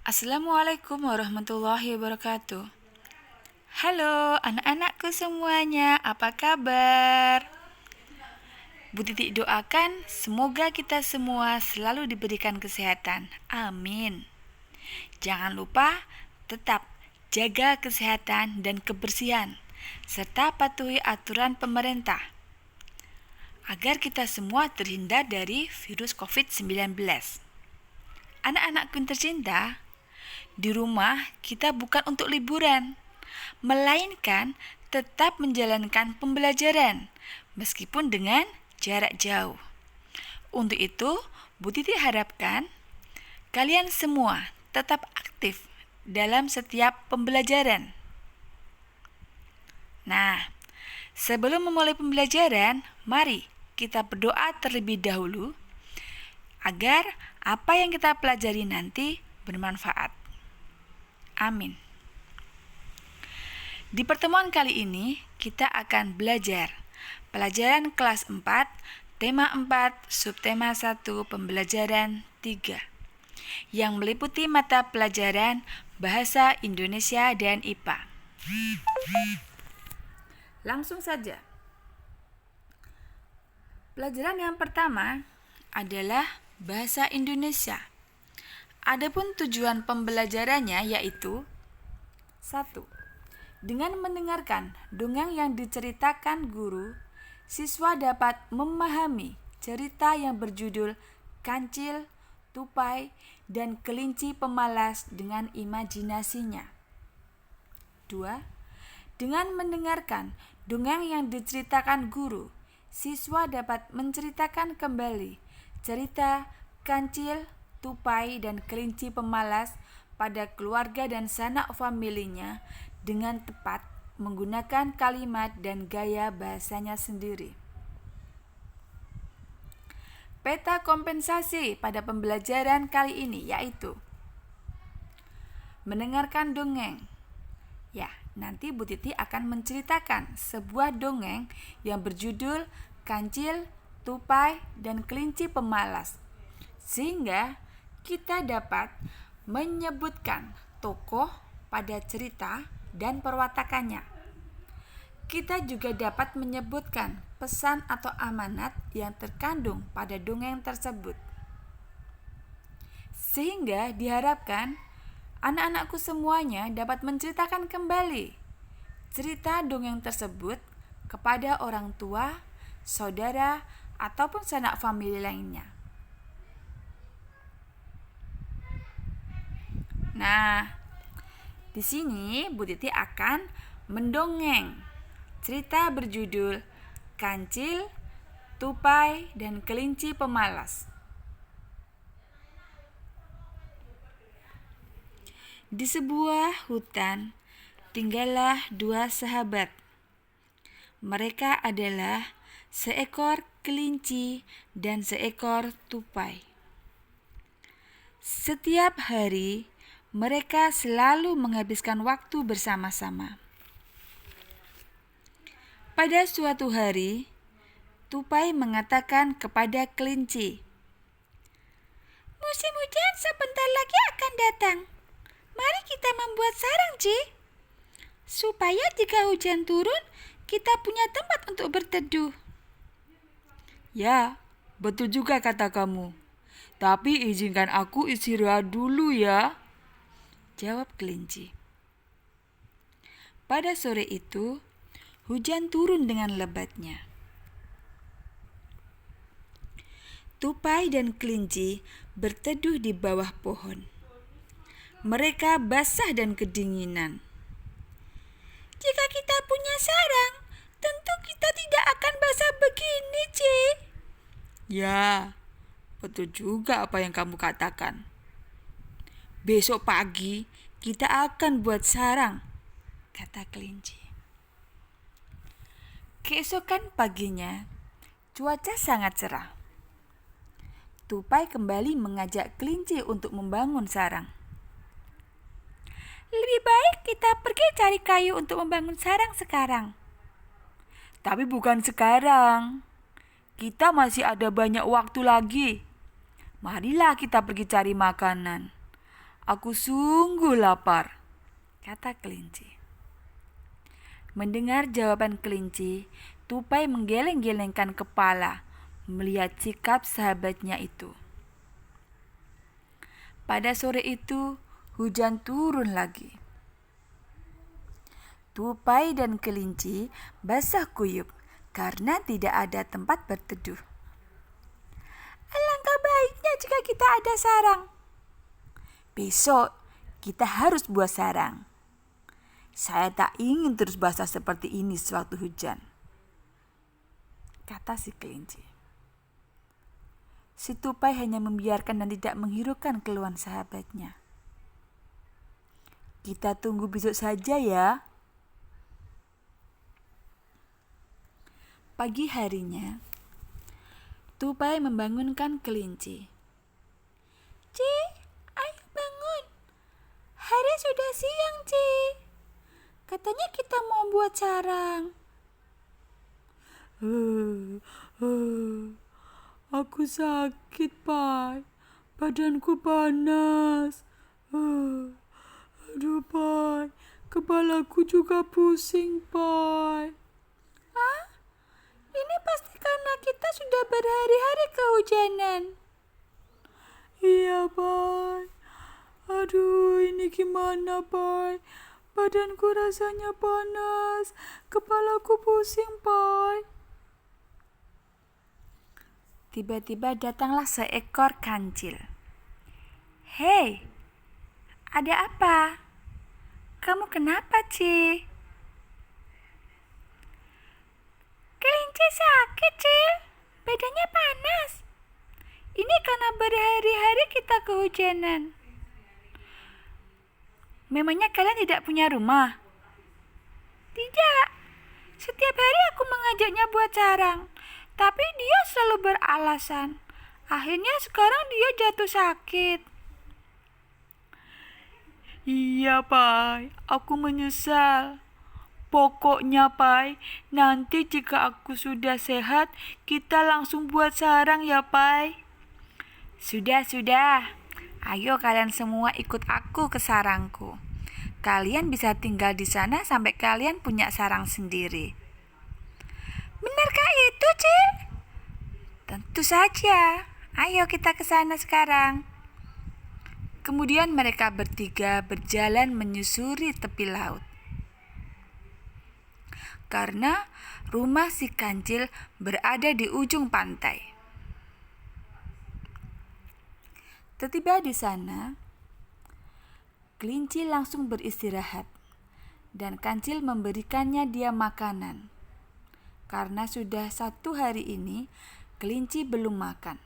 Assalamualaikum warahmatullahi wabarakatuh. Halo anak-anakku semuanya, apa kabar? Bu Titi doakan semoga kita semua selalu diberikan kesehatan. Amin. Jangan lupa tetap jaga kesehatan dan kebersihan, serta patuhi aturan pemerintah agar kita semua terhindar dari virus COVID-19. Anak-anakku tercinta, di rumah kita bukan untuk liburan, melainkan tetap menjalankan pembelajaran meskipun dengan jarak jauh. Untuk itu, Bu Titi harapkan kalian semua tetap aktif dalam setiap pembelajaran. Nah, sebelum memulai pembelajaran, mari kita berdoa terlebih dahulu agar apa yang kita pelajari nanti bermanfaat. Amin. Di pertemuan kali ini, kita akan belajar pelajaran kelas 4, tema 4, subtema 1, pembelajaran 3, yang meliputi mata pelajaran Bahasa Indonesia dan IPA. Langsung saja. Pelajaran yang pertama adalah Bahasa Indonesia. Adapun tujuan pembelajarannya yaitu 1. Dengan mendengarkan dongeng yang diceritakan guru, siswa dapat memahami cerita yang berjudul Kancil, Tupai, dan Kelinci Pemalas dengan imajinasinya. 2. Dengan mendengarkan dongeng yang diceritakan guru, siswa dapat menceritakan kembali cerita Kancil, Tupai, dan Kelinci Pemalas pada keluarga dan sanak familinya dengan tepat menggunakan kalimat dan gaya bahasanya sendiri. Peta kompensasi pada pembelajaran kali ini yaitu mendengarkan dongeng. Ya, nanti Bu Titi akan menceritakan sebuah dongeng yang berjudul Kancil, Tupai, dan Kelinci Pemalas, sehingga kita dapat menyebutkan tokoh pada cerita dan perwatakannya. Kita juga dapat menyebutkan pesan atau amanat yang terkandung pada dongeng tersebut. Sehingga diharapkan anak-anakku semuanya dapat menceritakan kembali cerita dongeng tersebut kepada orang tua, saudara, ataupun sanak famili lainnya. Nah, di sini Bu Titi akan mendongeng cerita berjudul Kancil, Tupai, dan Kelinci Pemalas. Di sebuah hutan tinggallah dua sahabat. Mereka adalah seekor kelinci dan seekor tupai. Setiap hari mereka selalu menghabiskan waktu bersama-sama. Pada suatu hari, Tupai mengatakan kepada kelinci, "Musim hujan sebentar lagi akan datang. Mari kita membuat sarang, Ci, supaya jika hujan turun, kita punya tempat untuk berteduh." "Ya, betul juga kata kamu. Tapi izinkan aku istirahat dulu ya," jawab kelinci. Pada sore itu, hujan turun dengan lebatnya. Tupai dan kelinci berteduh di bawah pohon. Mereka basah dan kedinginan. "Jika kita punya sarang, tentu kita tidak akan basah begini, Ci." "Ya, betul juga apa yang kamu katakan. Besok pagi kita akan buat sarang," kata kelinci. Keesokan paginya, cuaca sangat cerah. Tupai kembali mengajak kelinci untuk membangun sarang. "Lebih baik kita pergi cari kayu untuk membangun sarang sekarang." "Tapi bukan sekarang. Kita masih ada banyak waktu lagi. Marilah kita pergi cari makanan. Aku sungguh lapar, kata kelinci. Mendengar jawaban kelinci, Tupai menggeleng-gelengkan kepala melihat sikap sahabatnya itu. Pada sore itu, hujan turun lagi. Tupai dan kelinci basah kuyup karena tidak ada tempat berteduh. Alangkah baiknya jika kita ada sarang. Besok kita harus buat sarang. Saya tak ingin terus basah seperti ini sewaktu hujan, kata si kelinci. Si Tupai hanya membiarkan dan tidak menghiraukan keluhan sahabatnya. Kita tunggu besok saja ya. Pagi harinya, Tupai membangunkan kelinci. Ci, ayo bangun. Hari sudah siang, Ci. Katanya kita mau buat sarang. Aku sakit, Pai. Badanku panas. Aduh, Pai. Kepalaku juga pusing, Pai. Ini pasti karena kita sudah berhari-hari kehujanan. Iya, Pai. Aduh, ini gimana, Pai? Badanku rasanya panas. Kepalaku pusing, Pai. Tiba-tiba datanglah seekor kancil. Hei, ada apa? Kamu kenapa, Ci? Kelinci sakit, Cil. Badannya panas. Ini karena berhari-hari kita kehujanan. Memangnya kalian tidak punya rumah? Tidak. Setiap hari aku mengajaknya buat sarang, tapi dia selalu beralasan. Akhirnya sekarang dia jatuh sakit. Iya, Pai. Aku menyesal. Pokoknya, Pai, nanti jika aku sudah sehat, kita langsung buat sarang ya, Pai. Sudah. Ayo kalian semua ikut aku ke sarangku. Kalian bisa tinggal di sana sampai kalian punya sarang sendiri. Benarkah itu, Ci? Tentu saja. Ayo kita ke sana sekarang. Kemudian mereka bertiga berjalan menyusuri tepi laut. Karena rumah si kancil berada di ujung pantai. Setiba di sana, kelinci langsung beristirahat dan kancil memberikannya dia makanan. Karena sudah 1 hari ini, kelinci belum makan.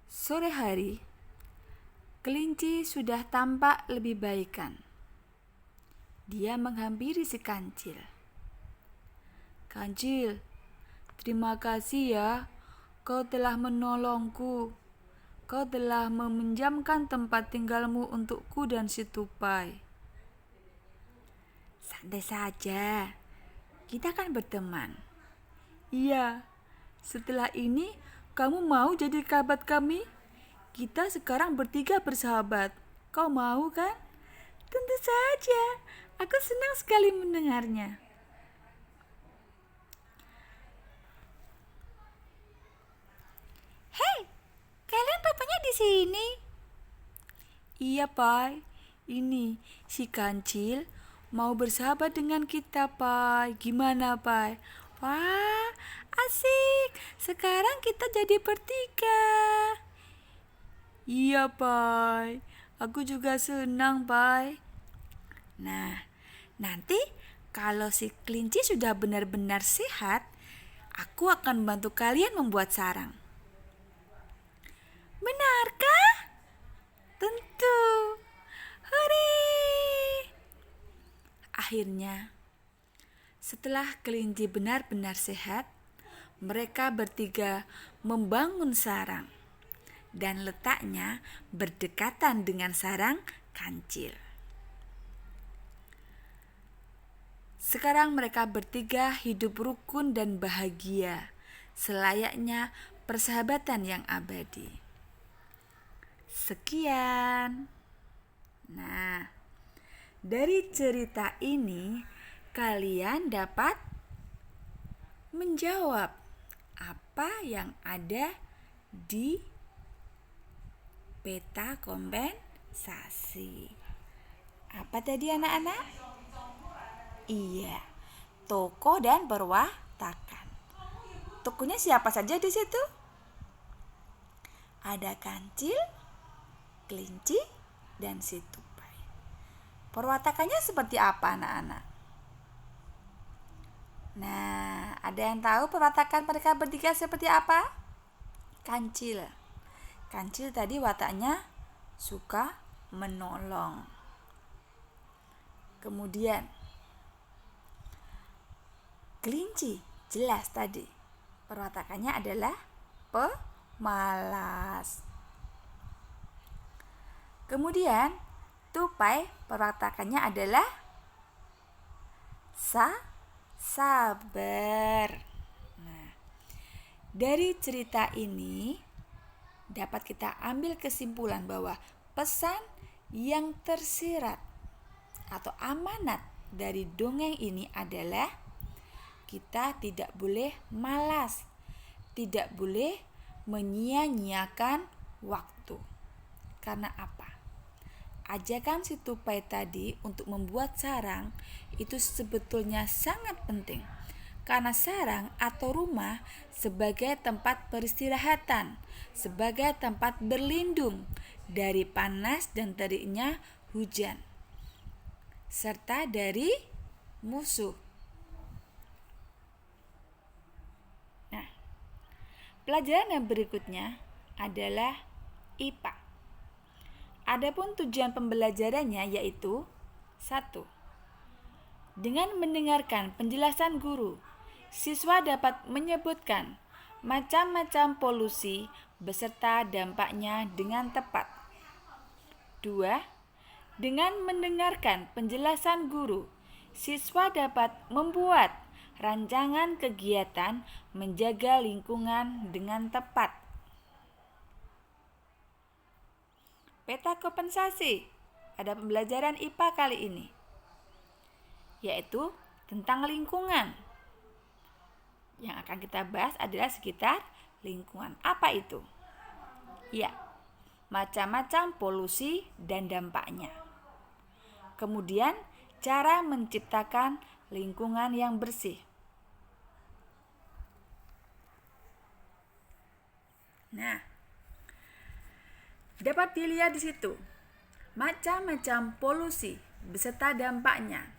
Sore hari, kelinci sudah tampak lebih baikan. Dia menghampiri si kancil. Kancil, terima kasih ya. Kau telah menolongku. Kau telah meminjamkan tempat tinggalmu untukku dan si Tupai. Santai saja. Kita kan berteman. Iya. Setelah ini, kamu mau jadi kerabat kami? Kita sekarang bertiga bersahabat. Kau mau kan? Tentu saja. Aku senang sekali mendengarnya. Hei, kalian rupanya di sini. Iya, Pai. Ini si kancil mau bersahabat dengan kita, Pai. Gimana, Pai? Wah, asik. Sekarang kita jadi bertiga. Iya, Pai. Aku juga senang, Pai. Nah, nanti kalau si kelinci sudah benar-benar sehat, aku akan membantu kalian membuat sarang. Benarkah? Tentu. Hore! Akhirnya, setelah kelinci benar-benar sehat, mereka bertiga membangun sarang dan letaknya berdekatan dengan sarang kancil. Sekarang mereka bertiga hidup rukun dan bahagia selayaknya persahabatan yang abadi. Sekian. Nah, dari cerita ini kalian dapat menjawab apa yang ada di peta kompensasi. Apa tadi anak-anak? Iya, tokoh dan perwatakan. Tokohnya siapa saja di situ? Ada kancil, kelinci, dan si tupai. Perwatakannya seperti apa anak-anak? Nah, ada yang tahu perwatakan mereka bertiga seperti apa? Kancil. Kancil tadi wataknya suka menolong. Kemudian kelinci, jelas tadi perwatakannya adalah pemalas. Kemudian tupai perwatakannya adalah sabar. Nah, dari cerita ini dapat kita ambil kesimpulan bahwa pesan yang tersirat atau amanat dari dongeng ini adalah kita tidak boleh malas, tidak boleh menyia-nyiakan waktu. Karena apa? Ajakan si tupai tadi untuk membuat sarang itu sebetulnya sangat penting. Karena sarang atau rumah sebagai tempat peristirahatan, sebagai tempat berlindung dari panas dan teriknya hujan, serta dari musuh. Nah, pelajaran yang berikutnya adalah IPA. Adapun tujuan pembelajarannya yaitu 1. Dengan mendengarkan penjelasan guru, siswa dapat menyebutkan macam-macam polusi beserta dampaknya dengan tepat. 2. Dengan mendengarkan penjelasan guru, siswa dapat membuat rancangan kegiatan menjaga lingkungan dengan tepat. Peta kompensasi. Ada pembelajaran IPA kali ini, yaitu tentang lingkungan. Yang akan kita bahas adalah sekitar lingkungan. Apa itu? Ya, macam-macam polusi dan dampaknya. Kemudian, cara menciptakan lingkungan yang bersih. Nah, dapat dilihat di situ macam-macam polusi beserta dampaknya.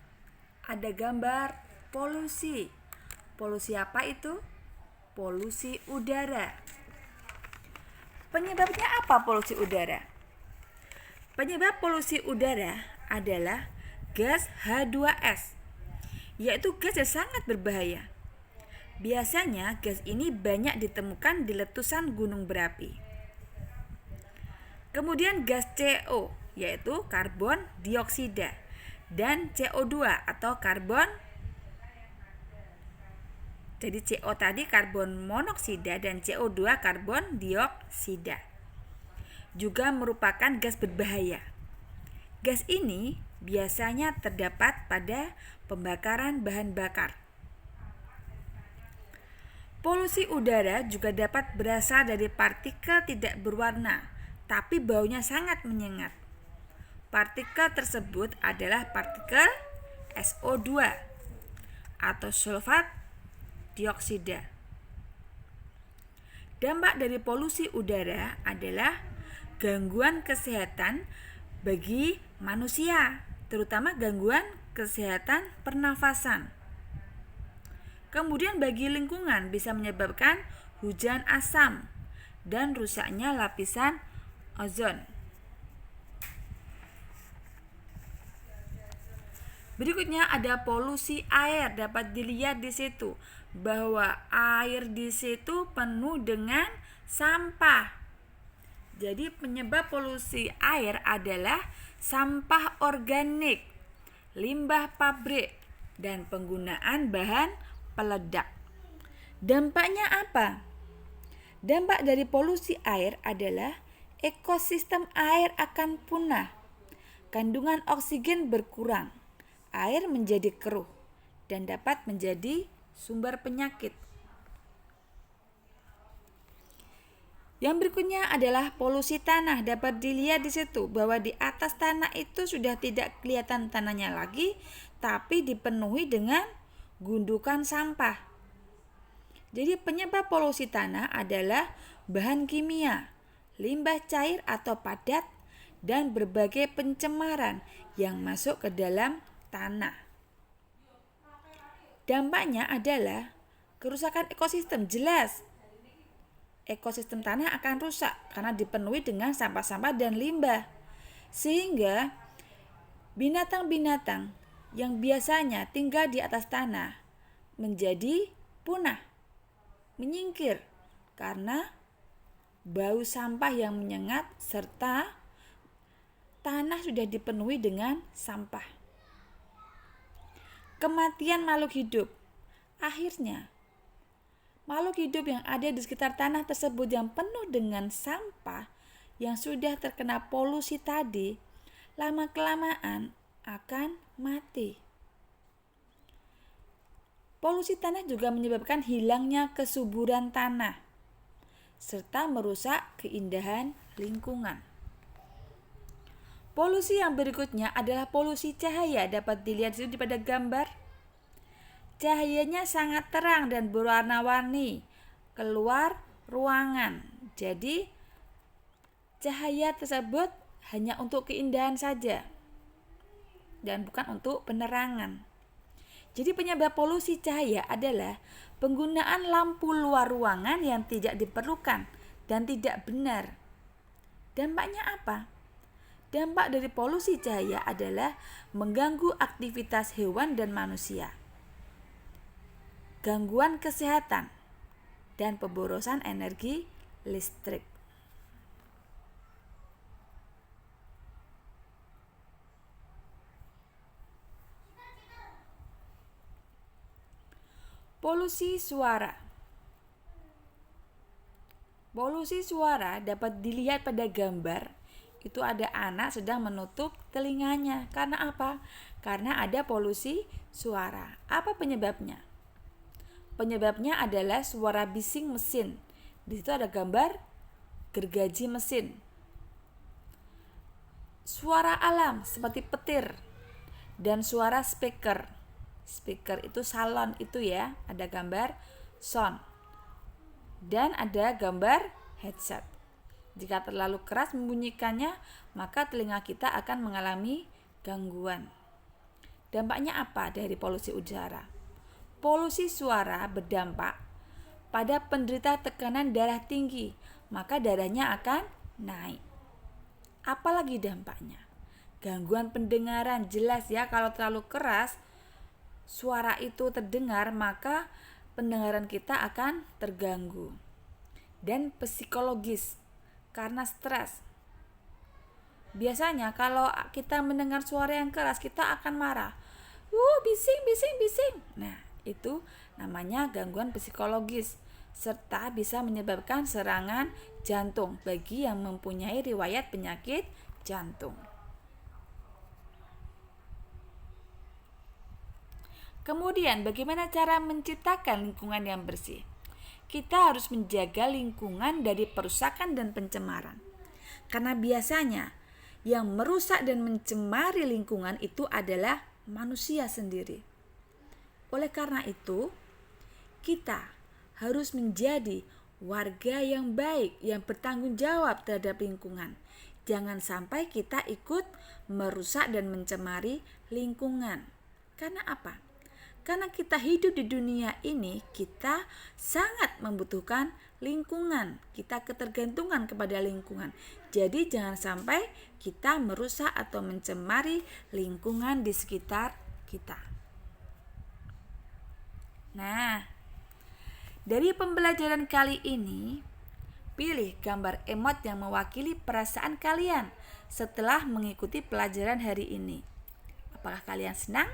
Ada gambar polusi. Polusi apa itu? Polusi udara. Penyebabnya apa polusi udara? Penyebab polusi udara adalah gas H2S, yaitu gas yang sangat berbahaya. Biasanya gas ini banyak ditemukan di letusan gunung berapi. Kemudian gas CO, yaitu karbon dioksida, dan CO2 atau karbon. Jadi CO tadi karbon monoksida dan CO2 karbon dioksida. Juga merupakan gas berbahaya. Gas ini biasanya terdapat pada pembakaran bahan bakar. Polusi udara juga dapat berasal dari partikel tidak berwarna, tapi baunya sangat menyengat. Partikel tersebut adalah partikel SO2 atau sulfat dioksida. Dampak dari polusi udara adalah gangguan kesehatan bagi manusia, terutama gangguan kesehatan pernafasan. Kemudian bagi lingkungan bisa menyebabkan hujan asam dan rusaknya lapisan ozon. Berikutnya ada polusi air. Dapat dilihat di situ bahwa air di situ penuh dengan sampah. Jadi penyebab polusi air adalah sampah organik, limbah pabrik, dan penggunaan bahan peledak. Dampaknya apa? Dampak dari polusi air adalah ekosistem air akan punah. Kandungan oksigen berkurang, air menjadi keruh, dan dapat menjadi sumber penyakit. Yang berikutnya adalah polusi tanah. Dapat dilihat di situ bahwa di atas tanah itu sudah tidak kelihatan tanahnya lagi, tapi dipenuhi dengan gundukan sampah. Jadi penyebab polusi tanah adalah bahan kimia, limbah cair atau padat, dan berbagai pencemaran yang masuk ke dalam tanah. Dampaknya adalah kerusakan ekosistem. Jelas, ekosistem tanah akan rusak karena dipenuhi dengan sampah-sampah dan limbah. Sehingga binatang-binatang yang biasanya tinggal di atas tanah menjadi punah, menyingkir karena bau sampah yang menyengat serta tanah sudah dipenuhi dengan sampah. Kematian makhluk hidup. Akhirnya, makhluk hidup yang ada di sekitar tanah tersebut yang penuh dengan sampah yang sudah terkena polusi tadi, lama-kelamaan akan mati. Polusi tanah juga menyebabkan hilangnya kesuburan tanah serta merusak keindahan lingkungan. Polusi yang berikutnya adalah polusi cahaya. Dapat dilihat di sini pada gambar. Cahayanya sangat terang dan berwarna-warni keluar ruangan. Jadi cahaya tersebut hanya untuk keindahan saja dan bukan untuk penerangan. Jadi penyebab polusi cahaya adalah penggunaan lampu luar ruangan yang tidak diperlukan dan tidak benar. Dampaknya apa? Dampak dari polusi cahaya adalah mengganggu aktivitas hewan dan manusia, gangguan kesehatan, dan pemborosan energi listrik. Polusi suara. Polusi suara dapat dilihat pada gambar. Itu ada anak sedang menutup telinganya. Karena apa? Karena ada polusi suara. Apa penyebabnya? Penyebabnya adalah suara bising mesin. Di situ ada gambar gergaji mesin. Suara alam seperti petir dan suara speaker. Speaker itu salon itu ya, ada gambar sound. Dan ada gambar headset. Jika terlalu keras membunyikannya, maka telinga kita akan mengalami gangguan. Dampaknya apa dari polusi udara? Polusi suara berdampak pada penderita tekanan darah tinggi, maka darahnya akan naik. Apalagi dampaknya? Gangguan pendengaran. Jelas ya, kalau terlalu keras suara itu terdengar, maka pendengaran kita akan terganggu. Dan psikologis, karena stres. Biasanya kalau kita mendengar suara yang keras, kita akan marah. Bising, bising, bising. Nah, itu namanya gangguan psikologis, serta bisa menyebabkan serangan jantung bagi yang mempunyai riwayat penyakit jantung. Kemudian, bagaimana cara menciptakan lingkungan yang bersih? Kita harus menjaga lingkungan dari perusakan dan pencemaran. Karena biasanya yang merusak dan mencemari lingkungan itu adalah manusia sendiri. Oleh karena itu, kita harus menjadi warga yang baik, yang bertanggung jawab terhadap lingkungan. Jangan sampai kita ikut merusak dan mencemari lingkungan. Karena apa? Karena kita hidup di dunia ini, kita sangat membutuhkan lingkungan. Kita ketergantungan kepada lingkungan. Jadi jangan sampai kita merusak atau mencemari lingkungan di sekitar kita. Nah, dari pembelajaran kali ini, pilih gambar emot yang mewakili perasaan kalian setelah mengikuti pelajaran hari ini. Apakah kalian senang,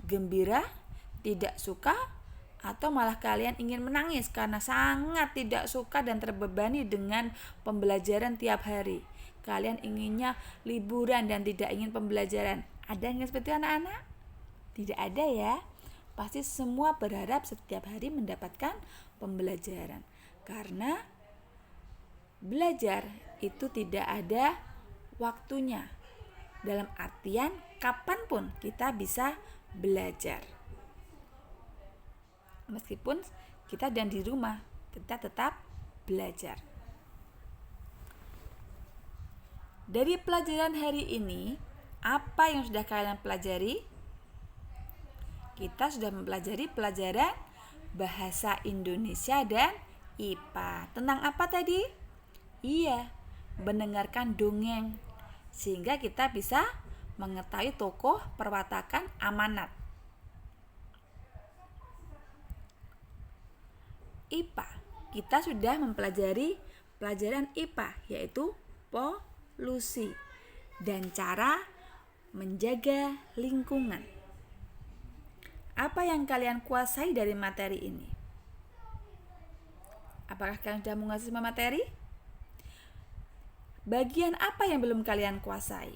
gembira, tidak suka, Atau malah kalian ingin menangis karena sangat tidak suka dan terbebani dengan pembelajaran tiap hari. Kalian inginnya liburan dan tidak ingin pembelajaran. Ada yang seperti anak-anak? Tidak ada ya. Pasti semua berharap setiap hari mendapatkan pembelajaran. Karena belajar itu tidak ada waktunya. Dalam artian kapanpun kita bisa belajar. Meskipun kita dan di rumah, kita tetap belajar. Dari pelajaran hari ini, apa yang sudah kalian pelajari? Kita sudah mempelajari pelajaran bahasa Indonesia dan IPA. Tentang apa tadi? Iya, mendengarkan dongeng. Sehingga kita bisa mengetahui tokoh perwatakan amanat. IPA, kita sudah mempelajari pelajaran IPA, yaitu polusi dan cara menjaga lingkungan. Apa yang kalian kuasai dari materi ini? Apakah kalian sudah menguasai semua materi? Bagian apa yang belum kalian kuasai?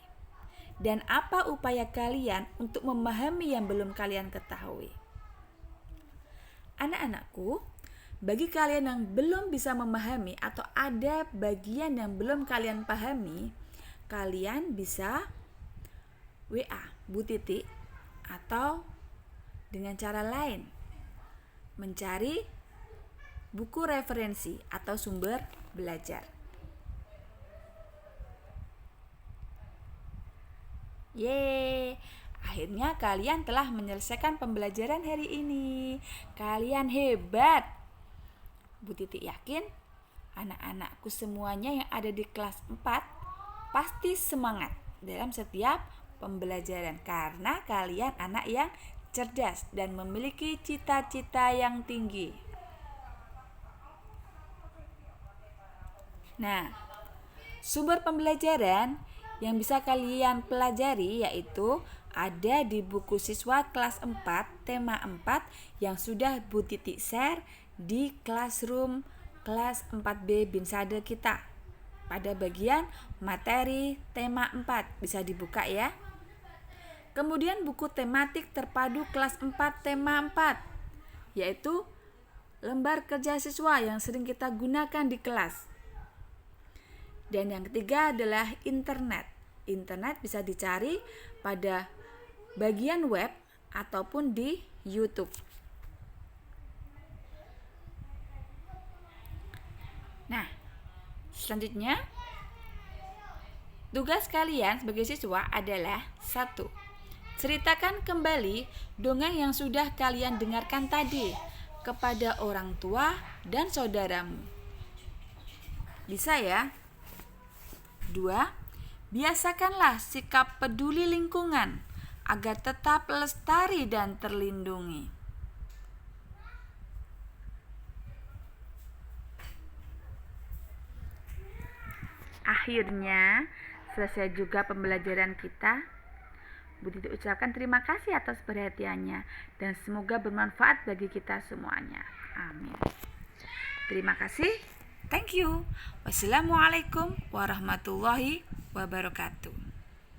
Dan apa upaya kalian untuk memahami yang belum kalian ketahui? Anak-anakku, bagi kalian yang belum bisa memahami atau ada bagian yang belum kalian pahami, kalian bisa WA Bu Titi atau dengan cara lain mencari buku referensi atau sumber belajar. Yeay, akhirnya kalian telah menyelesaikan pembelajaran hari ini. Kalian hebat. Bu Titi yakin anak-anakku semuanya yang ada di kelas 4 pasti semangat dalam setiap pembelajaran karena kalian anak yang cerdas dan memiliki cita-cita yang tinggi. Nah, sumber pembelajaran yang bisa kalian pelajari yaitu ada di buku siswa kelas 4 tema 4 yang sudah Bu Titi share di classroom kelas 4B Binsade kita pada bagian materi tema 4. Bisa dibuka ya. Kemudian buku tematik terpadu kelas 4 tema 4 yaitu lembar kerja siswa yang sering kita gunakan di kelas. Dan yang ketiga adalah internet. Internet bisa dicari pada bagian web ataupun di YouTube. Nah, selanjutnya tugas kalian sebagai siswa adalah 1. Ceritakan kembali dongeng yang sudah kalian dengarkan tadi kepada orang tua dan saudaramu. Bisa ya? 2. Biasakanlah sikap peduli lingkungan agar tetap lestari dan terlindungi. Akhirnya selesai juga pembelajaran kita. Bu Titi ucapkan terima kasih atas perhatiannya dan semoga bermanfaat bagi kita semuanya. Amin. Terima kasih. Thank you. Wassalamualaikum warahmatullahi wabarakatuh.